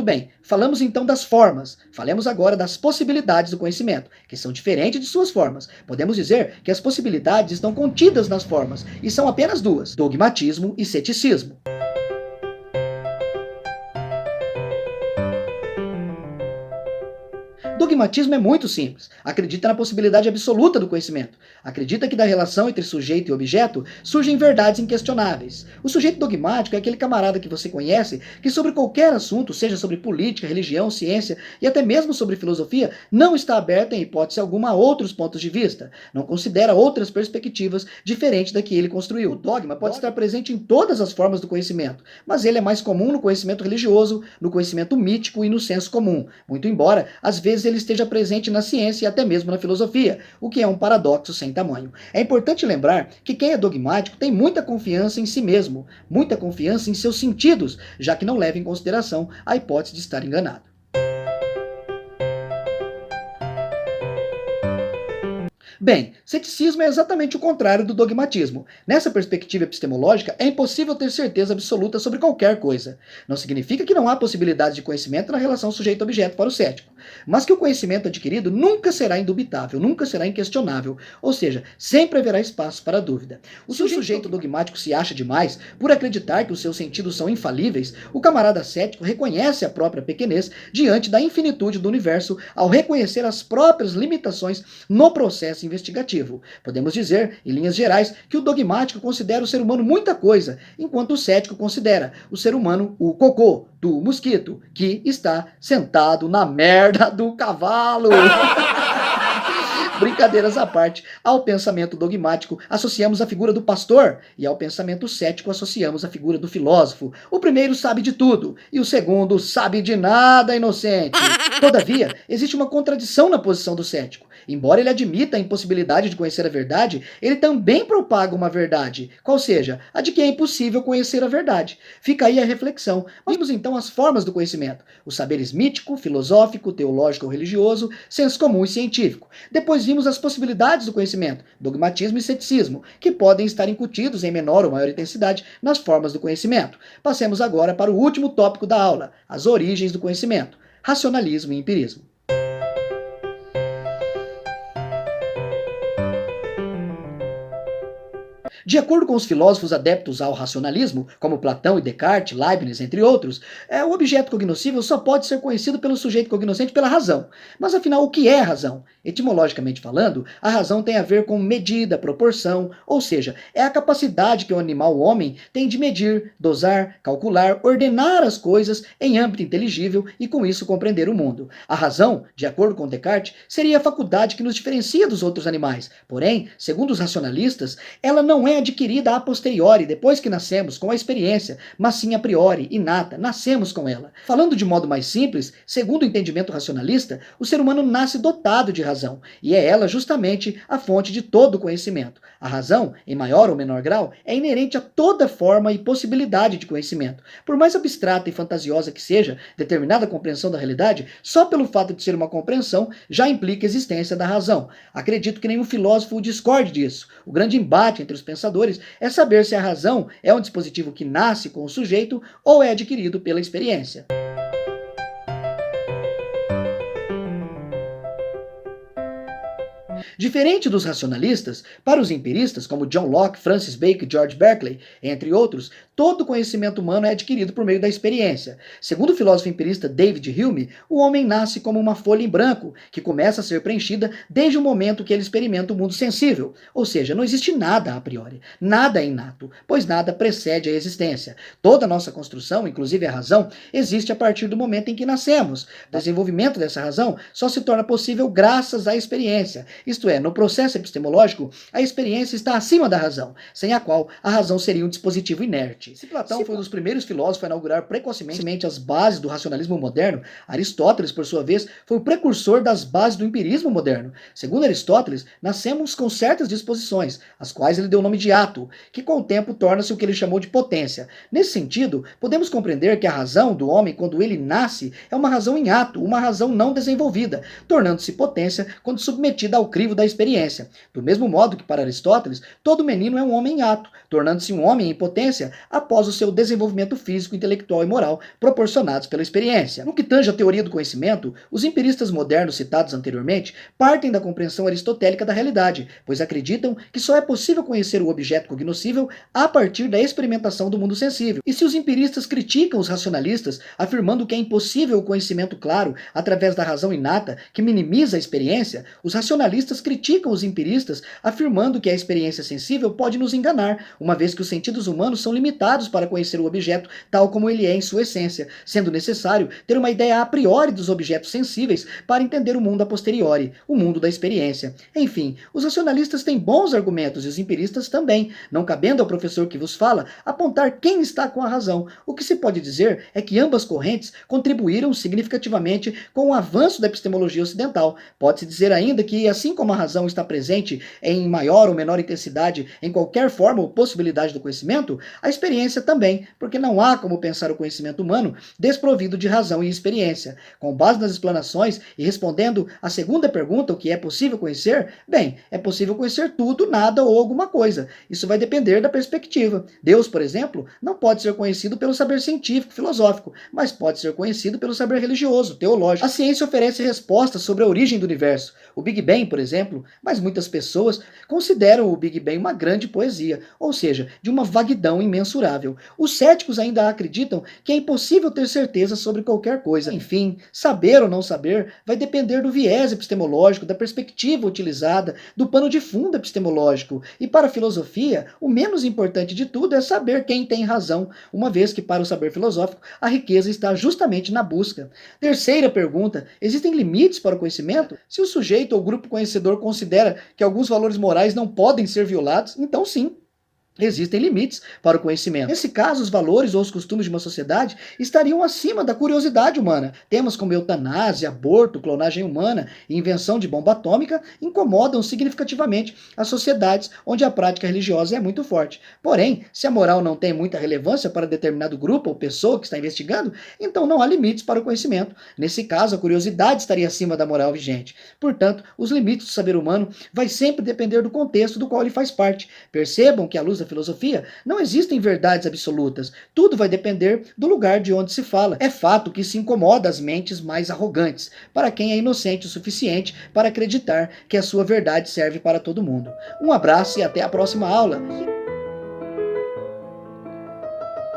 bem, falamos então das formas. Falemos agora das possibilidades do conhecimento, que são diferentes de suas formas. Podemos dizer que as possibilidades estão contidas nas formas, e são apenas duas: dogmatismo e ceticismo. Dogmatismo é muito simples. Acredita na possibilidade absoluta do conhecimento. Acredita que da relação entre sujeito e objeto surgem verdades inquestionáveis. O sujeito dogmático é aquele camarada que você conhece que sobre qualquer assunto, seja sobre política, religião, ciência e até mesmo sobre filosofia, não está aberto em hipótese alguma a outros pontos de vista. Não considera outras perspectivas diferentes da que ele construiu. O dogma pode estar presente em todas as formas do conhecimento, mas ele é mais comum no conhecimento religioso, no conhecimento mítico e no senso comum, muito embora às vezes ele esteja presente na ciência e até mesmo na filosofia, o que é um paradoxo sem tamanho. É importante lembrar que quem é dogmático tem muita confiança em si mesmo, muita confiança em seus sentidos, já que não leva em consideração a hipótese de estar enganado. Bem, ceticismo é exatamente o contrário do dogmatismo. Nessa perspectiva epistemológica, é impossível ter certeza absoluta sobre qualquer coisa. Não significa que não há possibilidade de conhecimento na relação sujeito-objeto para o cético, mas que o conhecimento adquirido nunca será indubitável, nunca será inquestionável, ou seja, sempre haverá espaço para a dúvida. Se o sujeito dogmático se acha demais, por acreditar que os seus sentidos são infalíveis, o camarada cético reconhece a própria pequenez diante da infinitude do universo ao reconhecer as próprias limitações no processo investigativo. Podemos dizer, em linhas gerais, que o dogmático considera o ser humano muita coisa, enquanto o cético considera o ser humano o cocô do mosquito, que está sentado na merda do cavalo. Brincadeiras à parte, ao pensamento dogmático associamos a figura do pastor e ao pensamento cético associamos a figura do filósofo. O primeiro sabe de tudo e o segundo sabe de nada, inocente. Todavia, existe uma contradição na posição do cético. Embora ele admita a impossibilidade de conhecer a verdade, ele também propaga uma verdade, qual seja, a de que é impossível conhecer a verdade. Fica aí a reflexão. Vimos então as formas do conhecimento: os saberes mítico, filosófico, teológico ou religioso, senso comum e científico. Depois vimos as possibilidades do conhecimento, dogmatismo e ceticismo, que podem estar incutidos em menor ou maior intensidade nas formas do conhecimento. Passemos agora para o último tópico da aula, as origens do conhecimento: racionalismo e empirismo. De acordo com os filósofos adeptos ao racionalismo, como Platão e Descartes, Leibniz, entre outros, o objeto cognoscível só pode ser conhecido pelo sujeito cognoscente pela razão. Mas afinal, o que é razão? Etimologicamente falando, a razão tem a ver com medida, proporção, ou seja, é a capacidade que o animal, o homem, tem de medir, dosar, calcular, ordenar as coisas em âmbito inteligível e com isso compreender o mundo. A razão, de acordo com Descartes, seria a faculdade que nos diferencia dos outros animais. Porém, segundo os racionalistas, ela não é adquirida a posteriori, depois que nascemos, com a experiência, mas sim a priori, inata, nascemos com ela. Falando de modo mais simples, segundo o entendimento racionalista, o ser humano nasce dotado de razão, e é ela justamente a fonte de todo o conhecimento. A razão, em maior ou menor grau, é inerente a toda forma e possibilidade de conhecimento. Por mais abstrata e fantasiosa que seja determinada compreensão da realidade, só pelo fato de ser uma compreensão já implica a existência da razão. Acredito que nenhum filósofo discorde disso. O grande embate entre os pensadores é saber se a razão é um dispositivo que nasce com o sujeito ou é adquirido pela experiência. Diferente dos racionalistas, para os empiristas, como John Locke, Francis Bacon e George Berkeley, entre outros, todo conhecimento humano é adquirido por meio da experiência. Segundo o filósofo empirista David Hume, o homem nasce como uma folha em branco, que começa a ser preenchida desde o momento que ele experimenta o mundo sensível. Ou seja, não existe nada a priori, nada é inato, pois nada precede a existência. Toda a nossa construção, inclusive a razão, existe a partir do momento em que nascemos. O desenvolvimento dessa razão só se torna possível graças à experiência. Isto é, no processo epistemológico, a experiência está acima da razão, sem a qual a razão seria um dispositivo inerte. Se Platão foi um dos primeiros filósofos a inaugurar precocemente as bases do racionalismo moderno, Aristóteles, por sua vez, foi o precursor das bases do empirismo moderno. Segundo Aristóteles, nascemos com certas disposições, as quais ele deu o nome de ato, que com o tempo torna-se o que ele chamou de potência. Nesse sentido, podemos compreender que a razão do homem, quando ele nasce, é uma razão em ato, uma razão não desenvolvida, tornando-se potência quando submetida ao crivo da experiência. Do mesmo modo que para Aristóteles, todo menino é um homem em ato, tornando-se um homem em potência a após o seu desenvolvimento físico, intelectual e moral proporcionados pela experiência. No que tange à teoria do conhecimento, os empiristas modernos citados anteriormente partem da compreensão aristotélica da realidade, pois acreditam que só é possível conhecer o objeto cognoscível a partir da experimentação do mundo sensível. E se os empiristas criticam os racionalistas, afirmando que é impossível o conhecimento claro através da razão inata, que minimiza a experiência, os racionalistas criticam os empiristas, afirmando que a experiência sensível pode nos enganar, uma vez que os sentidos humanos são limitados para conhecer o objeto tal como ele é em sua essência, sendo necessário ter uma ideia a priori dos objetos sensíveis para entender o mundo a posteriori, o mundo da experiência. Enfim, os racionalistas têm bons argumentos e os empiristas também, não cabendo ao professor que vos fala apontar quem está com a razão. O que se pode dizer é que ambas correntes contribuíram significativamente com o avanço da epistemologia ocidental. Pode-se dizer ainda que, assim como a razão está presente em maior ou menor intensidade em qualquer forma ou possibilidade do conhecimento, a experiência também, porque não há como pensar o conhecimento humano desprovido de razão e experiência. Com base nas explanações e respondendo à segunda pergunta, o que é possível conhecer? Bem, é possível conhecer tudo, nada ou alguma coisa. Isso vai depender da perspectiva. Deus, por exemplo, não pode ser conhecido pelo saber científico, filosófico, mas pode ser conhecido pelo saber religioso, teológico. A ciência oferece respostas sobre a origem do universo, o Big Bang, por exemplo, mas muitas pessoas consideram o Big Bang uma grande poesia, ou seja, de uma vaguidão imensurável. Os céticos ainda acreditam que é impossível ter certeza sobre qualquer coisa. Enfim, saber ou não saber vai depender do viés epistemológico, da perspectiva utilizada, do pano de fundo epistemológico. E para a filosofia, o menos importante de tudo é saber quem tem razão, uma vez que para o saber filosófico a riqueza está justamente na busca. Terceira pergunta: existem limites para o conhecimento? Se o sujeito ou grupo conhecedor considera que alguns valores morais não podem ser violados, então sim, existem limites para o conhecimento. Nesse caso, os valores ou os costumes de uma sociedade estariam acima da curiosidade humana. Temas como eutanásia, aborto, clonagem humana e invenção de bomba atômica incomodam significativamente as sociedades onde a prática religiosa é muito forte. Porém, se a moral não tem muita relevância para determinado grupo ou pessoa que está investigando, então não há limites para o conhecimento. Nesse caso, a curiosidade estaria acima da moral vigente. Portanto, os limites do saber humano vai sempre depender do contexto do qual ele faz parte. Percebam que, à luz da filosofia, não existem verdades absolutas. Tudo vai depender do lugar de onde se fala. É fato que se incomoda as mentes mais arrogantes, para quem é inocente o suficiente para acreditar que a sua verdade serve para todo mundo. Um abraço e até a próxima aula.